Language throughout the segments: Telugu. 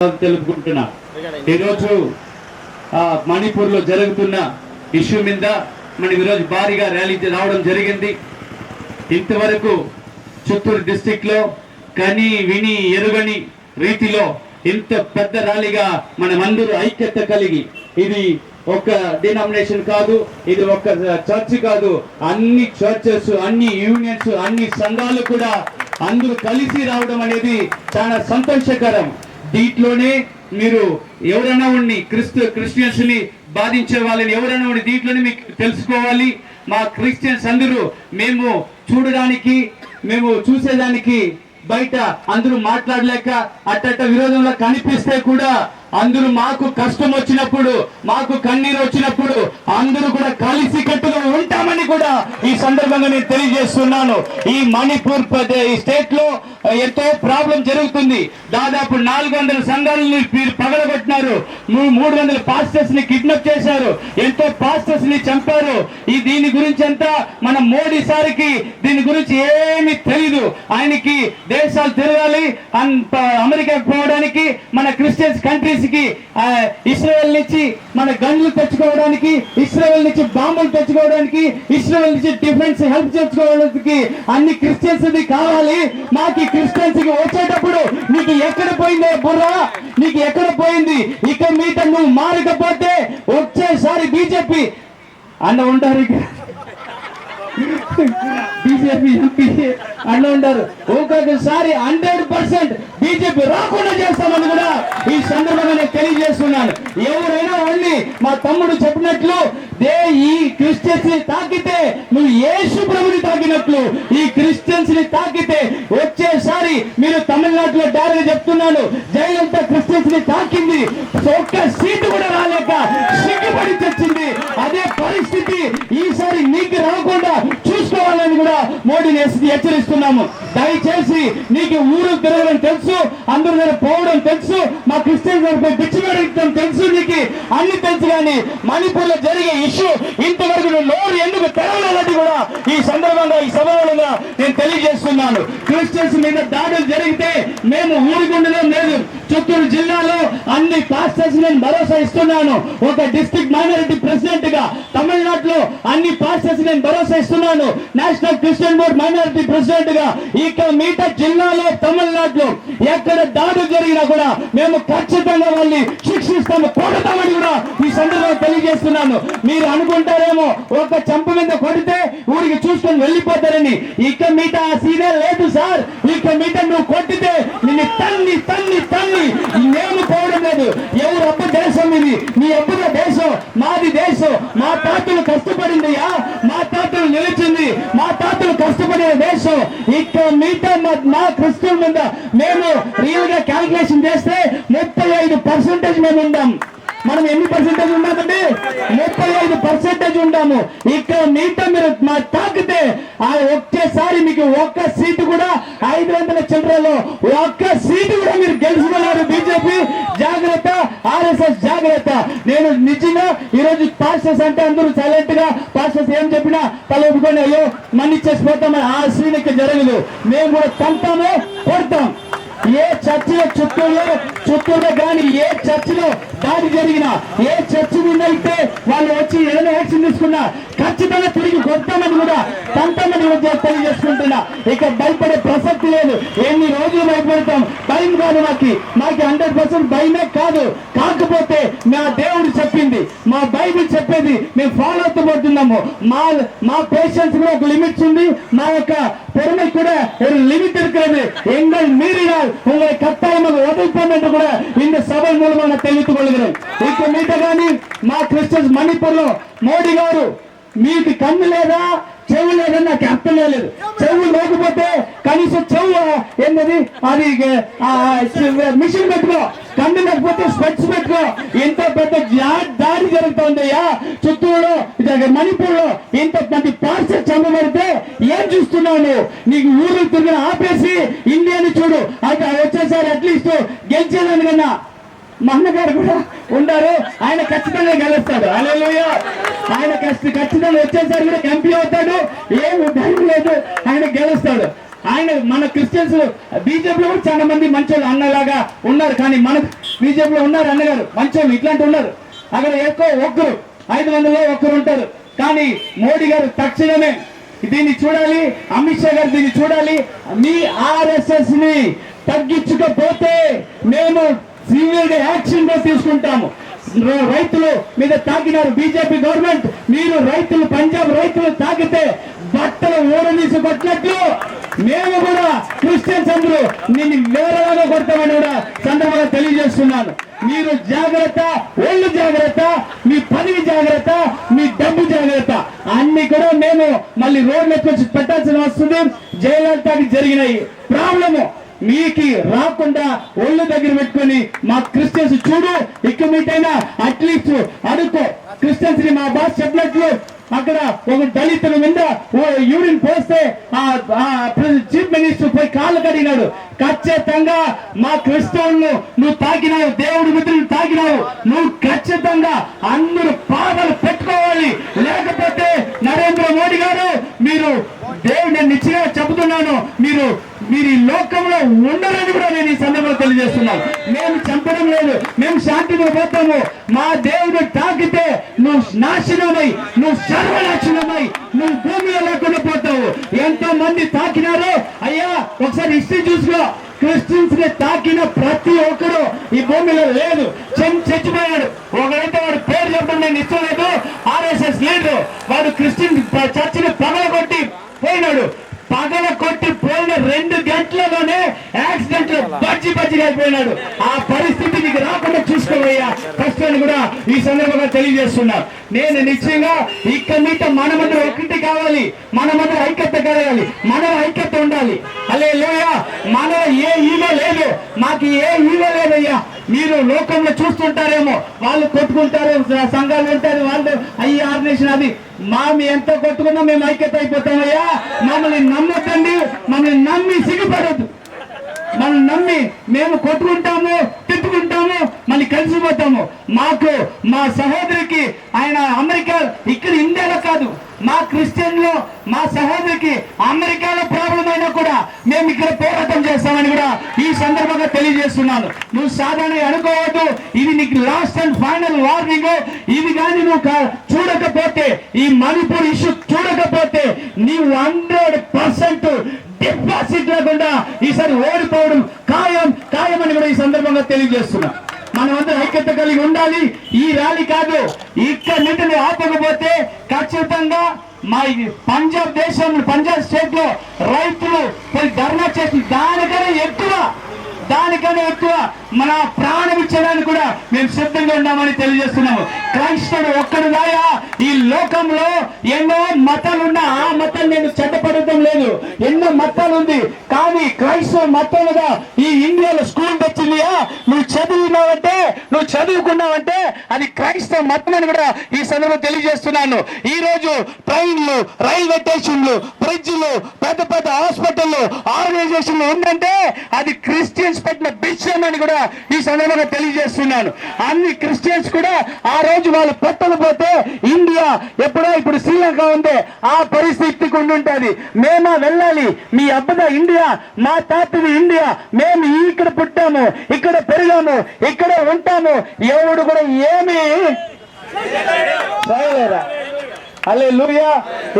తెలుపుకుంటున్నా. ఈరోజు మణిపూర్ లో జరుగుతున్న ఇష్యూ మీద మనం ఈరోజు భారీగా ర్యాలీ రావడం జరిగింది. ఇంతవరకు చిత్తూరు డిస్టిక్ లో కని విని ఎరుగని రీతిలో ఇంత పెద్ద ర్యాలీగా మనం అందరూ ఐక్యత కలిగి, ఇది ఒక డినామినేషన్ కాదు, ఇది ఒక చర్చ్ కాదు, అన్ని చర్చెస్, అన్ని యూనియన్స్, అన్ని సంఘాలు కూడా అందరూ కలిసి రావడం అనేది చాలా సంతోషకరం. దీంట్లోనే మీరు ఎవరైనా ఉండి క్రిస్టియన్స్ ని బాధించే వాళ్ళని ఎవరైనా ఉండి దీంట్లోనే మీకు తెలుసుకోవాలి. మా క్రిస్టియన్స్ అందరూ మేము చూడడానికి, మేము చూసేదానికి బయట అందరూ మాట్లాడలేక అట్ట విరోధంలో కనిపిస్తే కూడా అందరూ మాకు కష్టం వచ్చినప్పుడు, మాకు కన్నీరు వచ్చినప్పుడు అందరూ కూడా కలిసి కట్టుగా ఉంటామని కూడా ఈ సందర్భంగా నేను తెలియజేస్తున్నాను. ఈ మణిపూర్ ఈ స్టేట్ లో ఎంతో ప్రాబ్లం జరుగుతుంది. దాదాపు 400 సంఘాలని పగలగొట్టినారు, 300 పాస్టర్స్ ని కిడ్నాప్ చేశారు, ఎంతో పాస్టర్స్ ని చంపారు. దీని గురించి అంతా మన మోడీ సార్కి దీని గురించి ఏమీ తెలీదు. ఆయనకి దేశాలు తిరగాలి, అమెరికాకు పోవడానికి, మన క్రిస్టియన్స్ కంట్రీస్ కి ఇస్రాయెల్ నుంచి మన గన్లు తెచ్చుకోవడానికి, ఇస్రాయెల్ నుంచి బాంబులు తెచ్చుకోవడానికి, ఇస్రాయెల్ నుంచి డిఫెన్స్ హెల్ప్ తెచ్చుకోవడానికి అన్ని క్రిస్టియన్స్ కావాలి. మాకు క్రిస్టియన్స్ కి వచ్చేటప్పుడు నీకు ఎక్కడ పోయిందే బుర్రా, నీకు ఎక్కడ పోయింది? ఇక మీట నువ్వు మారకపోతే వచ్చేసారి బీజేపీ అన్న ఉంటారు, బీజేపీ ఎంపీ అన్న ఉంటారు, ఒక్కొక్కసారి 100% బీజేపీ రాకుండా చేస్తామని కూడా ఈ సందర్భంగా నేను తెలియజేస్తున్నాను. ఎవరైనా ఉండి మా తమ్ముడు చెప్పినట్లు ఈ క్రిస్టియన్స్ ని తాకితే నువ్వు యేసు ప్రభుని తాకినట్లు ఈ క్రిస్టియన్స్ ని తాకితే వచ్చేసారి మీరు తమిళనాడులో డైరెక్ట్ చెప్తున్నాను, జయలలిత క్రిస్టియన్స్ ని తాకింది, ఒక్క సీటు కూడా రాలేక సిగ్గుపడి తెచ్చింది. అదే పరిస్థితి ఈసారి నీకు రాకుండా చూసుకోవాలని కూడా మోడీని హెచ్చరిస్తున్నాము. దయచేసి నీకు ఊరు తిరగడం తెలుసు, అందరి దగ్గర పోవడం తెలుసు, మా క్రిస్టియన్ పిచ్చి పెడడం తెలుసు, నీకు అన్ని తెలుసు. కానీ మణిపూర్ లో జరిగే ఇష్యూ ఇంతవరకు నోరు ఎందుకు తెరవలేదని కూడా ఈ సందర్భంగా ఈ సభలో నేను తెలియజేస్తున్నాను. క్రిస్టియన్స్ మీద దాడులు జరిగితే మేము ఊరుకుండడం లేదు. చిత్తూరు జిల్లాలో అన్ని పాస్టర్స్ నేను భరోసా ఇస్తున్నాను. ఒక డిస్ట్రిక్ట్ మైనారిటీ ప్రెసిడెంట్ గా తమిళనాడులో అన్ని పాస్టర్స్ నేను భరోసా ఇస్తున్నాను. National Christian board minority president గా ఇక మిగతా జిల్లాలో తమిళనాడులో ఎక్కడ దాడులు జరిగినా కూడా మేము ఖచ్చితంగా వాళ్ళని శిక్షిస్తాము, కొడతామని కూడా ఈ సందర్భంగా తెలియజేస్తున్నాను. మీరు అనుకుంటారేమో ఒక చంప మీద కొడితే ఊరికి చూసుకొని వెళ్ళిపోతారని. ఇక మిగతా ఆ సీనే లేదు సార్. ఇక మిగతా నువ్వు కొట్టితే నిన్ను తన్ని తన్ని తన్ని మేము పోవడం లేదు. ఎవరు అబ్బ దేశం ఇది? మీ అబ్బుల దేశం, మాది దేశం. మా తాతలు కష్టపడిందయ్యా, మా తాతలు నిలిచింది, మా తాతలు కష్టపడిన దేశం. ఇక మిగతా మా క్రిస్టియన్ మీద మేము రియల్ గా క్యాల్కులేషన్ చేస్తే 35% మేము ఉందాం. మనం ఎన్ని పర్సెంటేజ్ ఉన్నామండి? 35% ఉంటాము. ఇక్కడ మిగతా మీరు మా తాకితే ఒకేసారి మీకు ఒక్క సీటు కూడా 500 చిల్లరలో ఒక్క సీటు కూడా మీరు గెలుచుకున్నారు. బీజేపీ జాగ్రత్త, ఆర్ఎస్ఎస్ జాగ్రత్త. నేను నిజంగా ఈరోజు పాస్టర్స్ అంటే అందరూ సైలెంట్ గా పాస్టర్స్ ఏం చెప్పినా తల ఒప్పుకొని అయ్యో మన్నిచ్చేసి పోతామని ఆ సీన్ ఇక్కడ జరగదు. మేము కూడా తంటాము, కొడతాం. ఏ చర్చిలో చిత్తూరులో కానీ ఏ చర్చిలో దాడి జరిగినా, ఏ చర్చి మీద అయితే వాళ్ళు వచ్చి ఏదైనా యాక్షన్ తీసుకున్నా ఖచ్చితంగా తిరిగి కొడతామని కూడా తంటామని తెలియజేసుకుంటున్నా. ఇక భయపడే ప్రసక్తి లేదు. ఎన్ని రోజులు భయపడతాం? భయం కాదు మాకు 100% భయమే కాదు. కాకపోతే మా దేవుడు చెప్పింది, మా బైబిల్ చెప్పేది మేము ఫాలో అవుతూ మా పేషెన్స్ కూడా ఒక లిమిట్స్ ఉంది, మా యొక్క பொறுமை கூட ஒரு லிமிட் இருக்கிறது. எங்கள் மீறினால் உங்களை கட்டாயமாக உதைப்போம் என்று கூட இந்த சபை மூலமாக நான் தெரிவித்துக் கொள்கிறேன். ఇక మీట కానీ మా క్రిస్టియన్స్ మణిపూర్ లో మోడీ గారు మీకు కన్ను లేదా చెవు లేదని నాకు అర్థం లేదు. చెవు లేకపోతే కనీసం చెవు ఏంటది అది మిషన్ పెట్టుకో, కన్ను లేకపోతే స్పెట్స్ పెట్టుకో. ఇంత పెద్ద దాడి జరుగుతుందయ్యా చిత్తూరులో, మణిపూర్ లో ఇంత మంది పార్సల్ చంపబడితే ఏం చూస్తున్నావు? నీకు ఊరు తిరిగి ఆపేసి ఇండియాని చూడు. అయితే వచ్చేసారి అట్లీస్ట్ గెలిచేదాని కన్నా మా అన్నగారు కూడా ఉండారు, ఆయన ఖచ్చితంగా గెలుస్తాడు. హల్లెలూయా. ఆయన ఖచ్చితంగా వచ్చేసారి కూడా ఎంపీ అవుతాడు, ఏం భయం లేదు, ఆయన గెలుస్తాడు. ఆయన మన క్రిస్టియన్స్ బీజేపీలో కూడా చాలా మంది మంచి అన్నలాగా ఉన్నారు. కానీ మనకు బీజేపీలో ఉన్నారు అన్నగారు, మంచోళ్ళు ఇట్లాంటి ఉన్నారు. అక్కడ ఎక్కువ ఒక్కరు 500లో ఒక్కరు ఉంటారు. కానీ మోడీ గారు తక్షణమే దీన్ని చూడాలి, అమిత్ షా గారు దీన్ని చూడాలి. మీ ఆర్ఎస్ఎస్ ని తగ్గించకపోతే మేము సివియర్ యాక్షన్ గా తీసుకుంటాము. రైతుల మీద తాకినారు బీజేపీ గవర్నమెంట్. మీరు రైతులు, పంజాబ్ రైతులు తాకితే బట్టలు ఊరదీసి కొట్టినట్లు మేము కూడా క్రిస్టియన్స్ అందరూ నిన్ను వేరేలాగా కొడతామని కూడా సందర్భంగా తెలియజేస్తున్నాను. మీరు జాగ్రత్త, ఒళ్ళు జాగ్రత్త, మీ పదవి జాగ్రత్త, మీ డబ్బు జాగ్రత్త. అన్ని కూడా మేము మళ్ళీ రోడ్లకు వచ్చి పెట్టాల్సిన వస్తుంది. జయలలితకి జరిగినాయి ప్రాబ్లము మీకు రాకుండా ఒళ్ళు దగ్గర పెట్టుకుని మా క్రిస్టియన్స్ చూడు, ఇక మీటైనా అట్లీస్ట్ అడుకో. క్రిస్టియన్స్ ని మా బాస్ చెప్పినట్లు అక్కడ ఒక దళితుల మీద యూరిన్ పోస్తే చీఫ్ మినిస్టర్ పోయి కాళ్ళు కడిగినాడు. ఖచ్చితంగా మా క్రిస్టియన్లు నువ్వు తాకినావు, దేవుడి మిత్రులు తాకినావు, నువ్వు ఖచ్చితంగా అందరూ పాదాలు పెట్టుకోవాలి. లేకపోతే నరేంద్ర మోడీ గారు మీరు దేవుడు, నేను నిశ్చయంగా చెబుతున్నాను, మీరు ఈ లోకంలో ఉండరని కూడా నేను ఈ సందర్భంలో తెలియజేస్తున్నాను. మేము చంపడం లేదు, మేము శాంతిగా పోతాము. మా దేవుడు తాకితే నువ్వు నాశనమై, నువ్వు సర్వనాశనమై, నువ్వు భూమిలో లేకుండా పోతావు. ఎంతో మంది తాకినారు అయ్యా, ఒకసారి హిస్టరీ చూసుకో. క్రిస్టియన్స్ ని తాకిన ప్రతి ఒక్కరు ఈ భూమిలో లేదు, చచ్చిపోయాడు. ఒకరైతే వాడు పేరు చెప్పడం నేను ఇష్టం లేదు, ఆర్ఎస్ఎస్ లీడర్. వాడు క్రిస్టియన్ చర్చిని పగలగొట్టి పోయినాడు. పగలగొట్టి పోయిన 2 గంటలలోనే యాక్సిడెంట్ లో బజ్జిగా అయిపోయినాడు. ఆ పరిస్థితి నీకు రాకుండా చూసుకోవయ్యా ఫస్ట్ అని కూడా ఈ సందర్భంగా తెలియజేస్తున్నా. నేను నిశ్చయంగా ఇక్కడ మీట మన మధ్య ఒకటి కావాలి, మన మధ్య ఐక్యత కలగాలి, మనం ఐక్యత ఉండాలి. హల్లెలూయా. మన ఏ ఈగో లేదు, మాకు ఏ ఈగో లేదయ్యా. మీరు లోకంలో చూస్తుంటారేమో, వాళ్ళు కొట్టుకుంటారు, సంఘాలు ఉంటారు, వాళ్ళు అయ్యి ఆర్గనైజేషన్ అది. మేము ఎంత కొట్టుకున్నా మేము ఐక్యత అయిపోతామయ్యా. మమ్మల్ని నమ్మొద్దండి, మమ్మల్ని నమ్మి సిగ్గుపడద్దు. మనం నమ్మి మేము కొట్టుకుంటాము, తిట్టుకుంటాము, మళ్ళీ కలిసిపోతాము. మాకు మా సహోదరికి ఆయన అమెరికా, ఇక్కడ ఇండియాలో కాదు, మా క్రిస్టియన్ లో మా సహోదరికి అమెరికాలో ప్రాబ్లం అయినా కూడా మేము ఇక్కడ పోరాటం చేస్తామని కూడా ఈ సందర్భంగా తెలియజేస్తున్నాను. నువ్వు సాధారణ అనుకోవద్దు, ఇది నీకు లాస్ట్ అండ్ ఫైనల్ వార్నింగ్. ఇది కానీ నువ్వు చూడకపోతే, ఈ మణిపూర్ ఇష్యూ చూడకపోతే నీవు 100% డిపాజిట్ లేకుండా ఈసారి ఓడిపోవడం ఖాయమని కూడా ఈ సందర్భంగా తెలియజేస్తున్నా. మనమందరం ఐక్యత కలిగి ఉండాలి. ఈ ర్యాలీ కాదు, ఇక్కడ నుండి ఆపకపోతే ఖచ్చితంగా మా పంజాబ్ దేశంలో, పంజాబ్ స్టేట్ లో రైతులు పోయి ధర్నా చేసి దానికన్నా ఎక్కువ మన ప్రాణం ఇచ్చడానికి కూడా మేము సిద్ధంగా ఉన్నామని తెలియజేస్తున్నాము. క్రైస్తవుడు ఒక్కడు దాయా. ఈ లోకంలో ఎన్నో మతాలు ఉన్నా ఆ మతం నేను చెడ్డపడటం లేదు, ఎన్నో మతాలు ఉంది. కానీ క్రైస్తవ మతం కదా ఈ ఇండియాలో స్కూల్ తెచ్చిందియా. నువ్వు చదువుకున్నావంటే అది క్రైస్తవ మతం అని కూడా ఈ సందర్భంగా తెలియజేస్తున్నాను. ఈ రోజు ట్రైన్లు, రైల్వే స్టేషన్లు, బ్రిడ్జ్లు, పెద్ద పెద్ద హాస్పిటల్లు, ఆర్గనైజేషన్లు ఉందంటే అది క్రిస్టియన్స్ పెట్టిన బిచ్చం అని కూడా ఈ సందర్భంగా తెలియజేస్తున్నాను. అన్ని క్రిస్టియన్స్ కూడా ఆ రోజు వాళ్ళు పెట్టకపోతే ఇండియా ఎప్పుడో ఇప్పుడు శ్రీలంక ఉంది ఆ పరిస్థితికి ఉండుంటది. మేమా వెళ్ళాలి, మీ అబ్బద ఇండియా, మా తాతది ఇండియా, మేము ఇక్కడ పుట్టాము, ఇక్కడ పెరిగాము, ఇక్కడ ఉంటాము, ఎవడు కూడా ఏమి చేయలేరా. హల్లెలూయా.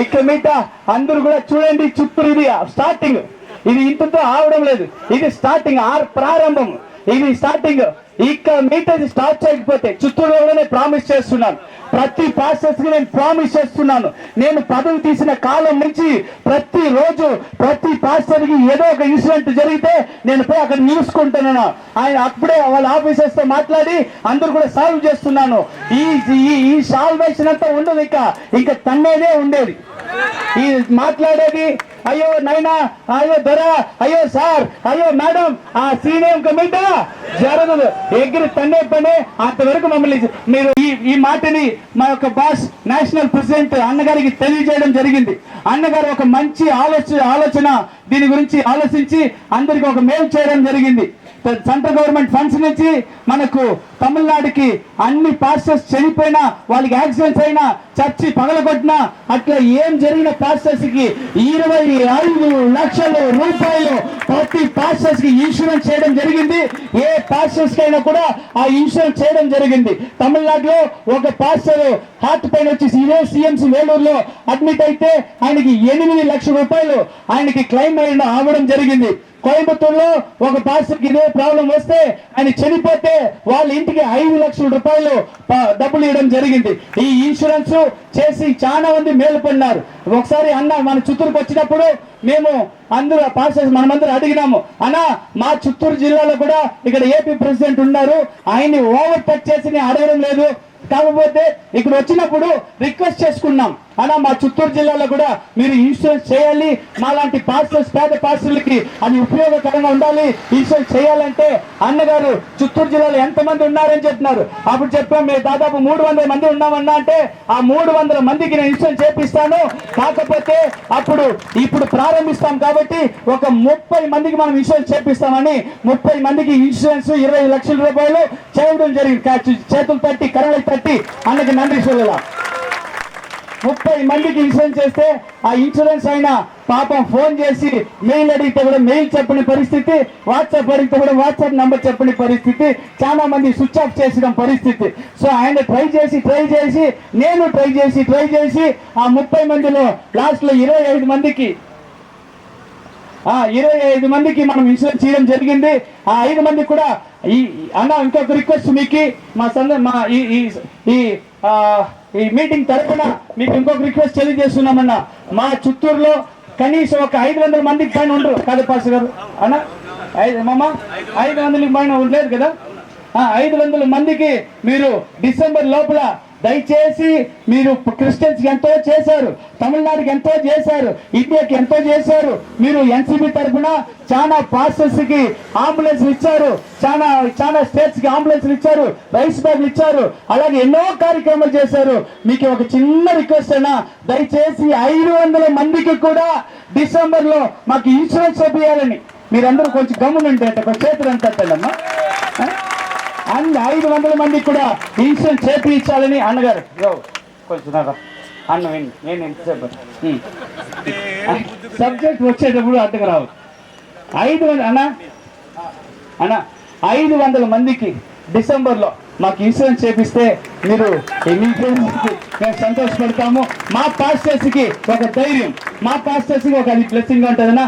ఇక్కడ మీట అందరూ కూడా చూడండి, చిత్తూరు ఇది స్టార్టింగ్, ఇది ఇంతతో ఆవడం లేదు, ఇది స్టార్టింగ్, ప్రారంభం, ఇది స్టార్టింగ్. ఇక్కడ మీటర్ స్టార్ట్ చేయకపోతే చిత్తూరులో నేను ప్రామిస్ చేస్తున్నాను, ప్రతి పాస్టర్స్ కి నేను ప్రామిస్ చేస్తున్నాను. నేను పదవి తీసిన కాలం నుంచి ప్రతి రోజు ప్రతి పాస్టర్ కి ఏదో ఒక ఇన్సిడెంట్ జరిగితే నేను పోయి అక్కడ నిలుసుకుంటున్నాను. ఆయన అప్పుడే వాళ్ళ ఆఫీసర్స్ తో మాట్లాడి అందరూ కూడా సాల్వ్ చేస్తున్నాను. ఈ సాల్వేషన్ అంతా ఉండదు, ఇంకా తన్నేదే ఉండేది. ఈ మాట్లాడేది అయ్యో నైనా, అయ్యో దొర, అయ్యో సార్, అయ్యో మేడం, ఆ సీనియం కమిటీ జరగదు, ఎగిరి తన్నే పనే. అంతవరకు మమ్మల్ని మీరు ఈ మాటని మా యొక్క బాస్ నేషనల్ ప్రెసిడెంట్ అన్నగారికి తెలియజేయడం జరిగింది. అన్నగారు ఒక మంచి ఆలోచన దీని గురించి ఆలోచించి అందరికి ఒక మేలు చేయడం జరిగింది. సెంట్రల్ గవర్నమెంట్ ఫండ్స్ నుంచి మనకు తమిళనాడుకి అన్ని పాస్టర్స్ చనిపోయినా, వాళ్ళకి యాక్సిడెంట్స్ అయినా, చర్చి పగలగొట్టినా, అట్లా ఏం జరిగిన పాస్టర్స్ కి 25 లక్షల రూపాయలు ప్రతి పాస్టర్స్ కి ఇన్సూరెన్స్ చేయడం జరిగింది. ఏ పాస్టర్స్ కైనా కూడా ఆ ఇన్సూరెన్స్ చేయడం జరిగింది. తమిళనాడులో ఒక పాస్టర్ హార్ట్ పెయిన్ వచ్చి ఇదే సిఎంసి వేలూరులో అడ్మిట్ అయితే ఆయనకి 8 లక్షల రూపాయలు ఆయనకి క్లెయిమ్ అవ్వడం జరిగింది. కోయంబత్తూరులో ఒక పాస్టర్కి ఇదే ప్రాబ్లం వస్తే ఆయన చనిపోతే వాళ్ళ ఇంటికి 5 లక్షల రూపాయలు డబ్బులు ఇవ్వడం జరిగింది. ఈ ఇన్సూరెన్స్ చేసి చాలా మంది మేలు పడినారు. ఒకసారి అన్న మన చిత్తూరుకు వచ్చినప్పుడు మేము అందరూ పాస్టర్స్ మనమందరూ అడిగినాము, అన్నా మా చిత్తూరు జిల్లాలో కూడా ఇక్కడ ఏపీ ప్రెసిడెంట్ ఉన్నారు, ఆయన్ని ఓవర్టేక్ చేసి నేను అడగడం లేదు, కాకపోతే ఇక్కడ వచ్చినప్పుడు రిక్వెస్ట్ చేసుకున్నాం, అలా మా చిత్తూరు జిల్లాలో కూడా మీరు ఇన్సూరెన్స్ చేయాలి, మా లాంటి పాస్టర్స్ పేద పాస్టర్లకి అది ఉపయోగకరంగా ఉండాలి, ఇన్సూరెన్స్ చేయాలంటే అన్నగారు చిత్తూరు జిల్లాలో ఎంతమంది ఉన్నారని చెప్తున్నారు. అప్పుడు చెప్పాం, మేము దాదాపు 300 మంది ఉన్నామన్నా అంటే ఆ 300 మందికి నేను ఇన్సూరెన్స్ చేపిస్తాను, కాకపోతే ఇప్పుడు ప్రారంభిస్తాం కాబట్టి ఒక 30 మందికి మనం ఇన్సూరెన్స్ చేపిస్తామని 30 మందికి ఇన్సూరెన్స్ 20 లక్షల రూపాయలు చేయడం జరిగింది. చేతులు తట్టి కరళకి తట్టి అన్నకి నంది చూడాల. 30 మందికి ఇన్సూరెన్స్ చేస్తే ఆ ఇన్సూరెన్స్ అయినా పాపం ఫోన్ చేసి మెయిల్ అడిగితే కూడా మెయిల్ చెప్పని పరిస్థితి, వాట్సాప్ అడిగితే కూడా వాట్సాప్ నంబర్ చెప్పని పరిస్థితి, చాలా మంది స్విచ్ ఆఫ్ చేసిన పరిస్థితి. సో ఆయన ట్రై చేసి నేను ట్రై చేసి ఆ 30 మందిలో లాస్ట్ లో 25 మందికి మనం ఇన్సూరెన్స్ చేయడం జరిగింది. ఆ 5 మందికి కూడా అన్న ఇంకొక రిక్వెస్ట్ మీకు మా ఈ మీటింగ్ తరఫున మీకు ఇంకొక రిక్వెస్ట్ తెలియజేస్తున్నామన్నా, మా చిత్తూరులో కనీసం ఒక 500 మందికి పైన ఉండరు కాదు పాస్ గారు అన్న, 500 పైన ఉండలేదు కదా. 500 మందికి మీరు డిసెంబర్ లోపల దయచేసి మీరు క్రిస్టియన్స్ కి ఎంతో చేశారు, తమిళనాడుకి ఎంతో చేశారు, ఇండియాకి ఎంతో చేశారు. మీరు ఎన్సీబీ తరఫున చాలా పాస్టర్స్ కి అంబులెన్స్ ఇచ్చారు, చాలా స్టేట్స్ కి అంబులెన్స్ ఇచ్చారు, రైస్ బ్యాగ్లు ఇచ్చారు, అలాగే ఎన్నో కార్యక్రమాలు చేశారు. మీకు ఒక చిన్న రిక్వెస్ట్ అయినా దయచేసి 500 మందికి కూడా డిసెంబర్ లో మాకు ఇన్సూరెన్స్ చేయాలని మీరందరూ కొంచెం గమనింటే చేతులు ఎంత అమ్మా. 500 మందికి కూడా ఇన్సూరెన్స్ చేయించాలని అన్నగారు కొంచెం అన్న నేను ఎంతసేపు సబ్జెక్ట్ వచ్చేటప్పుడు అడ్డకు రావు. 500 మందికి డిసెంబర్లో మాకు ఇన్సూరెన్స్ చేపిస్తే మీరు మేము సంతోషపడతాము. మా పాస్టర్స్కి ఒక ధైర్యం, మా పాస్టర్స్కి ఒక అది బ్లెస్సింగ్ ఉంటుందన్నా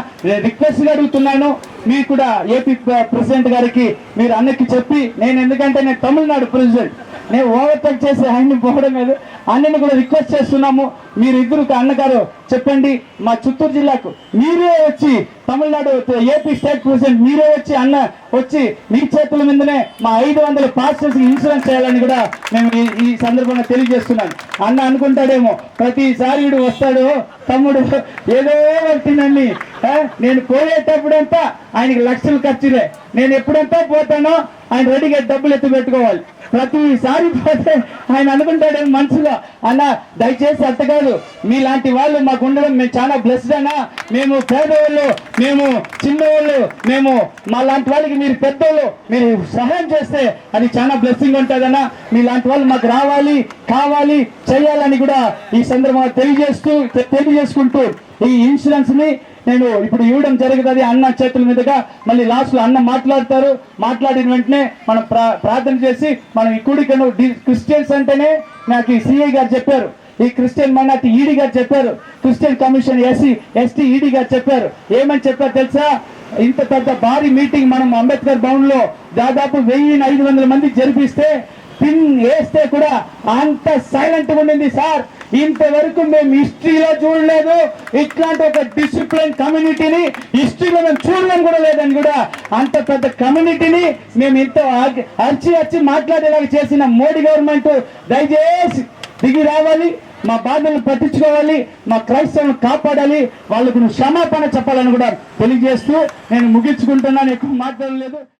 రిక్వెస్ట్గా అడుగుతున్నాను. మీరు కూడా ఏపీ ప్రెసిడెంట్ గారికి మీరు అన్నకి చెప్పి, ఎందుకంటే నేను తమిళనాడు ప్రెసిడెంట్, నేను ఓవర్టేక్ చేసి ఆయన్ని పోవడం లేదు, అన్నని కూడా రిక్వెస్ట్ చేస్తున్నాము. మీరు ఇద్దరు అన్నగారు చెప్పండి, మా చిత్తూరు జిల్లాకు మీరే వచ్చి తమిళనాడు ఏపీ స్టేట్ ప్రెసిడెంట్ మీరే వచ్చి అన్న వచ్చి మీ చేతుల మీదనే మా 500 పాస్టర్స్ ఇన్సూరెన్స్ చేయాలని కూడా మేము ఈ సందర్భంగా తెలియజేస్తున్నాను. అన్న అనుకుంటాడేమో ప్రతిసారి వస్తాడు తమ్ముడు ఏదో వచ్చిందండి, నేను పోయేటప్పుడంతా ఆయనకి లక్షలు ఖర్చులే, నేను ఎప్పుడంతా పోతానో ఆయన రెడీగా డబ్బులు ఎత్తి పెట్టుకోవాలి. ప్రతిసారి పోతే ఆయన అనుకుంటాడేమో మనసులో, అన్న దయచేసి అత్తగారు మీలాంటి వాళ్ళు మాకు ఉండడం మేము చాలా బ్లెస్డ్ అన్నా, మేము పేదవాళ్ళు, మేము చిన్నవాళ్ళు, మేము మా లాంటి వాళ్ళకి మీరు పెద్దవాళ్ళు, మీరు సహాయం చేస్తే అది చాలా బ్లెస్సింగ్ ఉంటుందన్నా, మీలాంటి వాళ్ళు మాకు రావాలి, కావాలి, చేయాలని కూడా ఈ సందర్భంగా తెలియజేసుకుంటూ ఈ ఇన్సూరెన్స్ ని నేను ఇప్పుడు ఇవ్వడం జరుగుతుంది అన్న చేతుల మీదుగా. మళ్ళీ లాస్ట్ లో అన్న మాట్లాడతారు, మాట్లాడిన వెంటనే మనం ప్రార్థన చేసి మనం ఈ కూడికను క్రిస్టియన్స్ అంటేనే నాకు ఈ సిఐ గారు చెప్పారు, ఈ క్రిస్టియన్ మైనార్టీ ఈడీ గారు చెప్పారు, క్రిస్టియన్ కమిషన్ ఎస్టీ ఈడీ గారు చెప్పారు. ఏమని చెప్పారు తెలుసా? ఇంత పెద్ద భారీ మీటింగ్ మనం అంబేద్కర్ భవన్ లో దాదాపు 1500 మంది జరిపిస్తే పిన్ వేస్తే కూడా అంత సైలెంట్ గా ఉండింది సార్. ఇంతవరకు మేము హిస్టరీలో చూడలేదు, ఇట్లాంటి ఒక డిసిప్లిన్ కమ్యూనిటీని హిస్టరీలో మేము చూడడం కూడా లేదని కూడా, అంత పెద్ద కమ్యూనిటీని మేము ఇంత అరిచి మాట్లాడేలాగా చేసిన మోడీ గవర్నమెంట్ దయచేసి దిగి రావాలి, మా బాధలను పట్టించుకోవాలి, మా క్రైస్తవులను కాపాడాలి, వాళ్ళకు క్షమాపణ చెప్పాలని కూడా తెలియజేస్తూ నేను ముగించుకుంటున్నాను, ఎక్కువ మాట్లాడలేదు.